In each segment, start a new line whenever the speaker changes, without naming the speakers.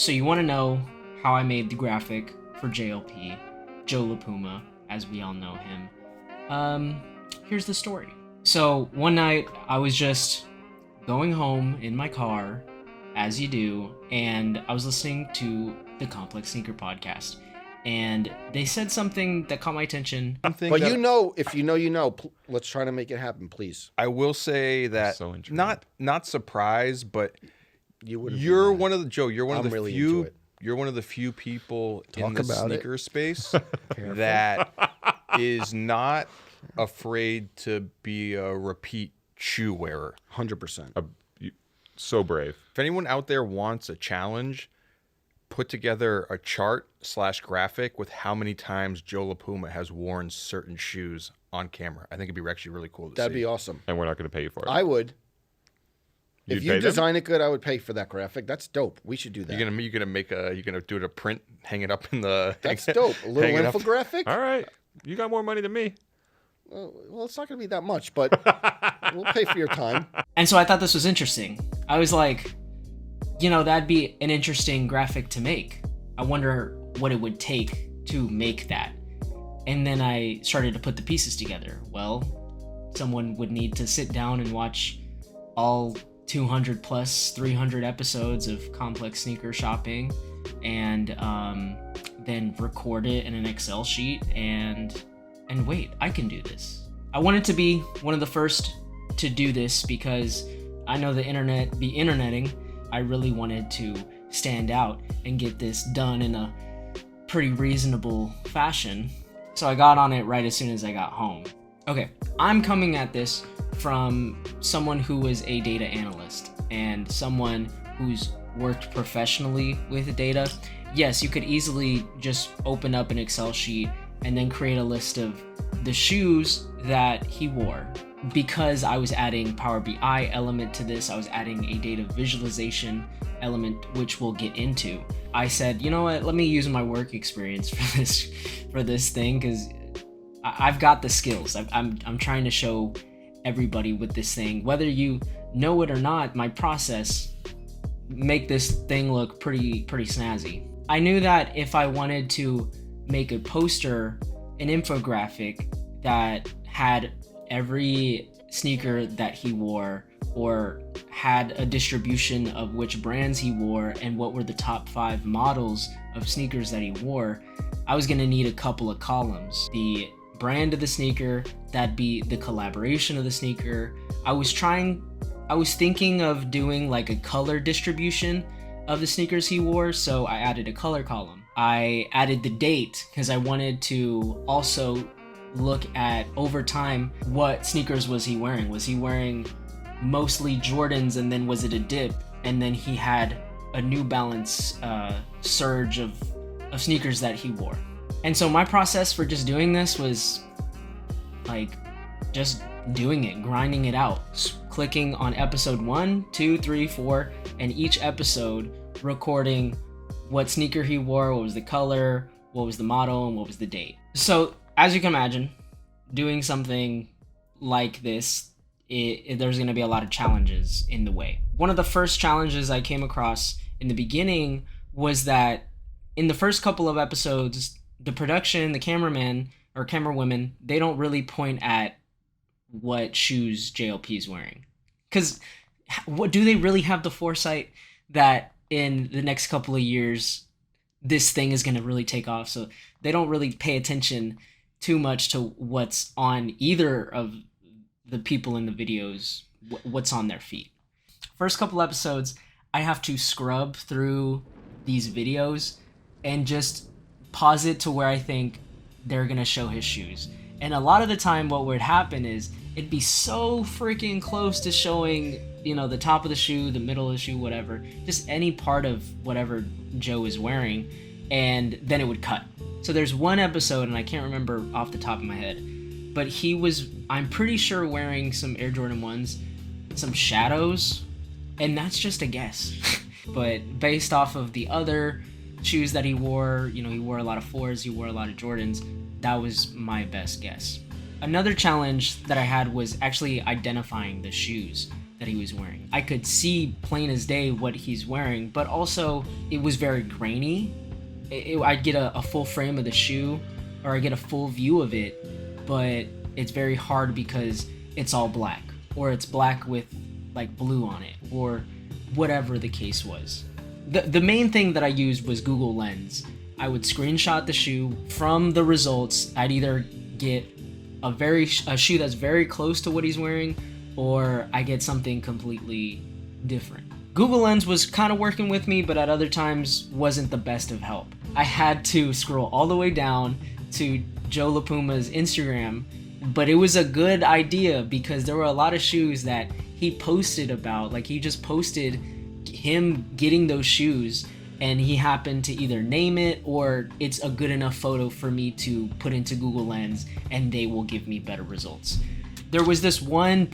So you want to know how I made the graphic for JLP, Joe La Puma, as we all know him. Here's the story. So one night I was just going home in my car, as you do, and I was listening to the Complex Sneaker podcast, and they said something that caught my attention.
But you know, if you know, you know. Let's try to make it happen, please.
I will say that
So
not surprised, but
You're
one of the Joe. You're one of the
really
few.
into it.
You're one of the few people in the
about it.
sneaker space that is not afraid to be a repeat shoe wearer.
100%.
So brave.
If anyone out there wants a challenge, put together a chart/graphic with how many times Joe La Puma has worn certain shoes on camera. I think it'd be actually really cool to see.
That'd be awesome.
And we're not going to pay you for it.
I would.
You'd
If
pay
you
them?
design it good, I would pay for that graphic. That's dope. We should do that.
You're gonna do it a print, hang it up in the.
That's dope. A little
hang it up.
infographic.
All right. You got more money than me.
Well, it's not going to be that much, but we'll pay for your time.
And so I thought this was interesting. I was like, that'd be an interesting graphic to make. I wonder what it would take to make that. And then I started to put the pieces together. Well, someone would need to sit down and watch all 200 plus 300 episodes of Complex Sneaker Shopping, and then record it in an Excel sheet and wait, I can do this. I wanted to be one of the first to do this because I know the internet be interneting. I really wanted to stand out and get this done in a pretty reasonable fashion. So I got on it right as soon as I got home. Okay, I'm coming at this from someone who was a data analyst and someone who's worked professionally with data. Yes, you could easily just open up an Excel sheet and then create a list of the shoes that he wore. Because I was adding Power BI element to this, I was adding a data visualization element, which we'll get into. I said, you know what, let me use my work experience for this thing, because I've got the skills. I'm trying to show everybody with this thing, whether you know it or not, my process make this thing look pretty snazzy. I knew that if I wanted to make a poster, an infographic that had every sneaker that he wore, or had a distribution of which brands he wore and what were the top 5 models of sneakers that he wore, I was gonna need a couple of columns. The brand of the sneaker, that'd be the collaboration of the sneaker. I was thinking of doing like a color distribution of the sneakers he wore, so I added a color column. I added the date because I wanted to also look at over time what sneakers was he wearing. Was he wearing mostly Jordans, and then was it a dip, and then he had a New Balance surge of sneakers that he wore. And so my process for just doing this was like just doing it, grinding it out, clicking on episode 1, 2, 3, 4, and each episode recording what sneaker he wore, what was the color, what was the model, and what was the date. So as you can imagine, doing something like this, there's going to be a lot of challenges in the way. One of the first challenges I came across in the beginning was that in the first couple of episodes, the production, the cameraman or camerawomen, they don't really point at what shoes JLP is wearing. Because what do they really have the foresight that in the next couple of years, this thing is going to really take off? So they don't really pay attention too much to what's on either of the people in the videos, what's on their feet. First couple episodes, I have to scrub through these videos and just pause it to where I think they're going to show his shoes. And a lot of the time what would happen is it'd be so freaking close to showing, the top of the shoe, the middle of the shoe, whatever, just any part of whatever Joe is wearing, and then it would cut. So there's one episode, and I can't remember off the top of my head, but he was, I'm pretty sure, wearing some Air Jordan 1s, some Shadows, and that's just a guess. But based off of the other shoes that he wore, he wore a lot of 4s, he wore a lot of Jordans, that was my best guess. Another challenge that I had was actually identifying the shoes. that he was wearing. I could see plain as day what he's wearing, but also it was very grainy. I'd get a full frame of the shoe, or I get a full view of it, but it's very hard because it's all black, or it's black with like blue on it, or whatever the case was. The main thing that I used was Google Lens. I would screenshot the shoe from the results. I'd either get a shoe that's very close to what he's wearing, or I get something completely different. Google Lens was kind of working with me, but at other times wasn't the best of help. I had to scroll all the way down to Joe La Puma's Instagram, but it was a good idea because there were a lot of shoes that he posted about. Like, he just posted him getting those shoes, and he happened to either name it, or it's a good enough photo for me to put into Google Lens and they will give me better results. There was this one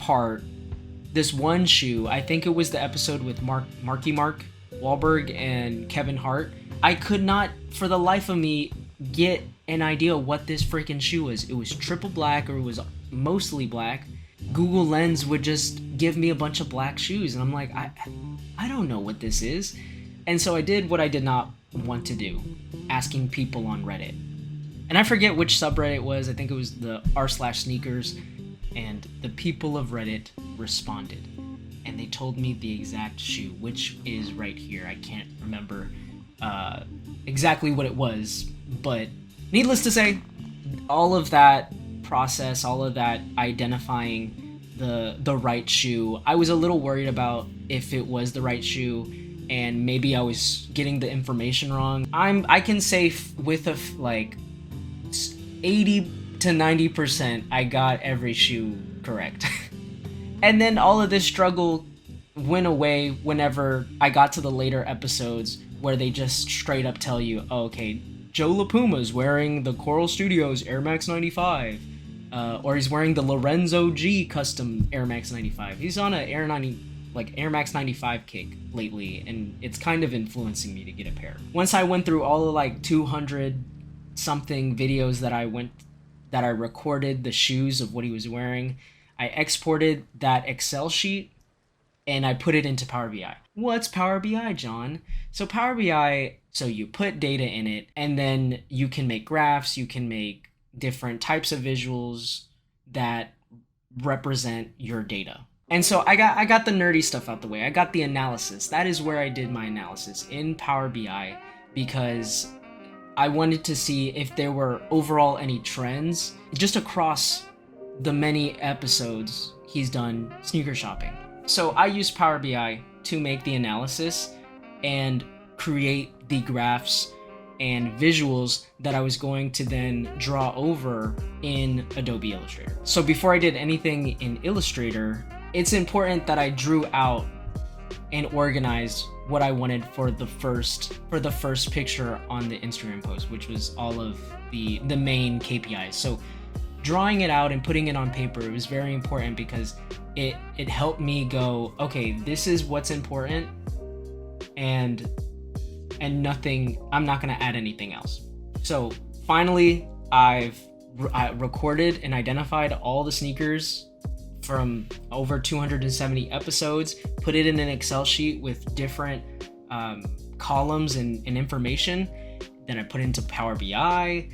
shoe, I think it was the episode with Mark Wahlberg and Kevin Hart. I could not, for the life of me, get an idea what this freaking shoe was. It was triple black, or it was mostly black. Google Lens would just give me a bunch of black shoes, and I'm like, I don't know what this is. And so I did what I did not want to do, asking people on Reddit. And I forget which subreddit it was. I think it was the r/sneakers. And the people of Reddit responded, and they told me the exact shoe, which is right here. I can't remember exactly what it was, but needless to say, all of that process, all of that identifying the right shoe, I was a little worried about if it was the right shoe, and maybe I was getting the information wrong. I can say with like 80 to 90% I got every shoe correct. And then all of this struggle went away whenever I got to the later episodes where they just straight up tell you, oh, okay, Joe La Puma's wearing the Coral Studios Air Max 95, or he's wearing the Lorenzo G custom Air Max 95. He's on a Air Max 95 kick lately, and it's kind of influencing me to get a pair. Once I went through all the like 200 something videos that I recorded the shoes of what he was wearing, I exported that Excel sheet and I put it into Power BI. What's Power BI, John? So Power BI, so you put data in it, and then you can make graphs, you can make different types of visuals that represent your data. And so I got the nerdy stuff out the way. I got the analysis. That is where I did my analysis, in Power BI, because I wanted to see if there were overall any trends just across the many episodes he's done sneaker shopping. So I used Power BI to make the analysis and create the graphs and visuals that I was going to then draw over in Adobe Illustrator. So before I did anything in Illustrator, it's important that I drew out and organized what I wanted for the first picture on the Instagram post, which was all of the main KPIs. So drawing it out and putting it on paper, it was very important because it helped me go, okay, this is what's important, and nothing, I'm not going to add anything else. So finally, I recorded and identified all the sneakers from over 270 episodes, put it in an Excel sheet with different columns and information. Then I put it into Power BI,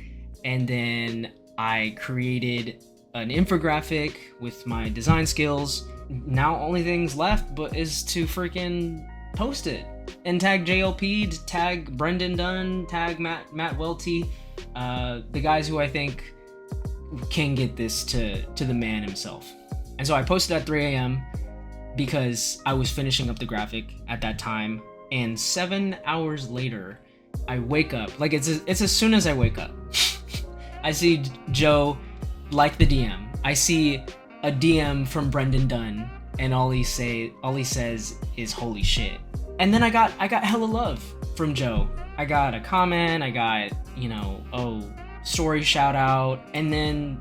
and then I created an infographic with my design skills. Now only things left is to freaking post it and tag JLP, tag Brendan Dunn, tag Matt Welty, the guys who I think can get this to the man himself. And so I posted at 3 a.m. because I was finishing up the graphic at that time. And 7 hours later, I wake up. Like, it's as soon as I wake up, I see Joe like the DM. I see a DM from Brendan Dunn, and all he says is "holy shit." And then I got hella love from Joe. I got a comment. I got story shout out, and then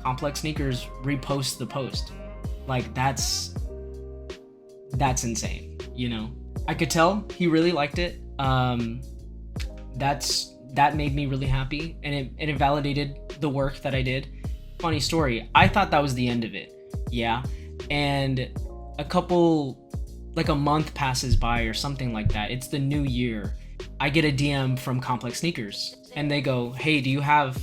Complex Sneakers repost the post. Like, that's insane, I could tell he really liked it. That made me really happy, and it validated the work that I did. Funny story, I thought that was the end of it. Yeah. And like a month passes by or something like that. It's the new year. I get a DM from Complex Sneakers and they go, hey, do you have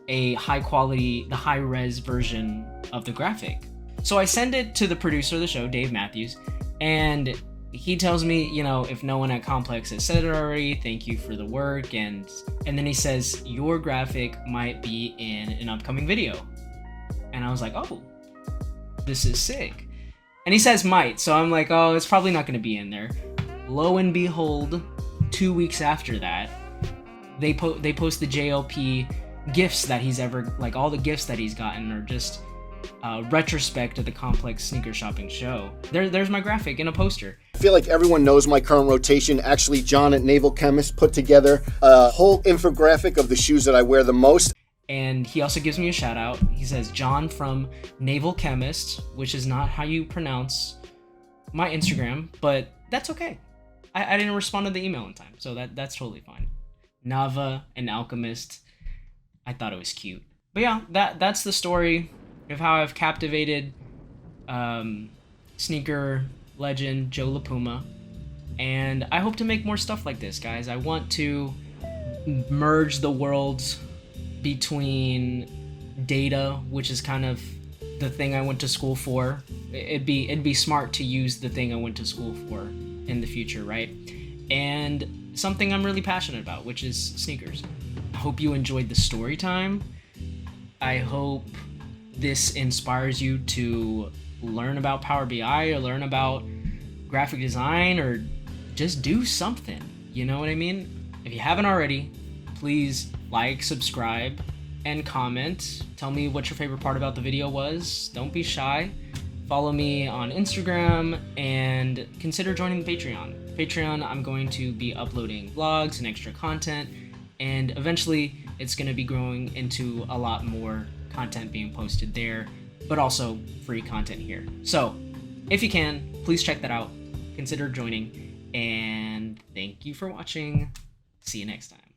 a high quality, the high res version of the graphic? So I send it to the producer of the show, Dave Matthews, and he tells me, you know, if no one at Complex has said it already, thank you for the work. And then he says, your graphic might be in an upcoming video. And I was like, oh, this is sick. And he says might, so I'm like, oh, it's probably not going to be in there. Lo and behold, 2 weeks after that, they post the JLP gifts that he's ever, like all the gifts that he's gotten are just retrospect of the Complex Sneaker Shopping Show. There's my graphic in a poster.
I feel like everyone knows my current rotation. Actually, John at Naval Chemist put together a whole infographic of the shoes that I wear the most.
And he also gives me a shout out. He says, John from Naval Chemist, which is not how you pronounce my Instagram, but that's okay. I didn't respond to the email in time, so that's totally fine. Nava, an alchemist. I thought it was cute. But yeah, that's the story of how I've captivated sneaker legend Joe La Puma. And I hope to make more stuff like this, guys. I want to merge the worlds between data, which is kind of the thing I went to school for. It'd be smart to use the thing I went to school for in the future, right? And something I'm really passionate about, which is sneakers. I hope you enjoyed the story time. I hope this inspires you to learn about Power BI or learn about graphic design or just do something. You know what I mean? If you haven't already, please like, subscribe, and comment. Tell me what your favorite part about the video was. Don't be shy. Follow me on Instagram and consider joining the Patreon. Patreon, I'm going to be uploading vlogs and extra content, and eventually it's going to be growing into a lot more content being posted there, but also free content here. So if you can, please check that out. Consider joining, and thank you for watching. See you next time.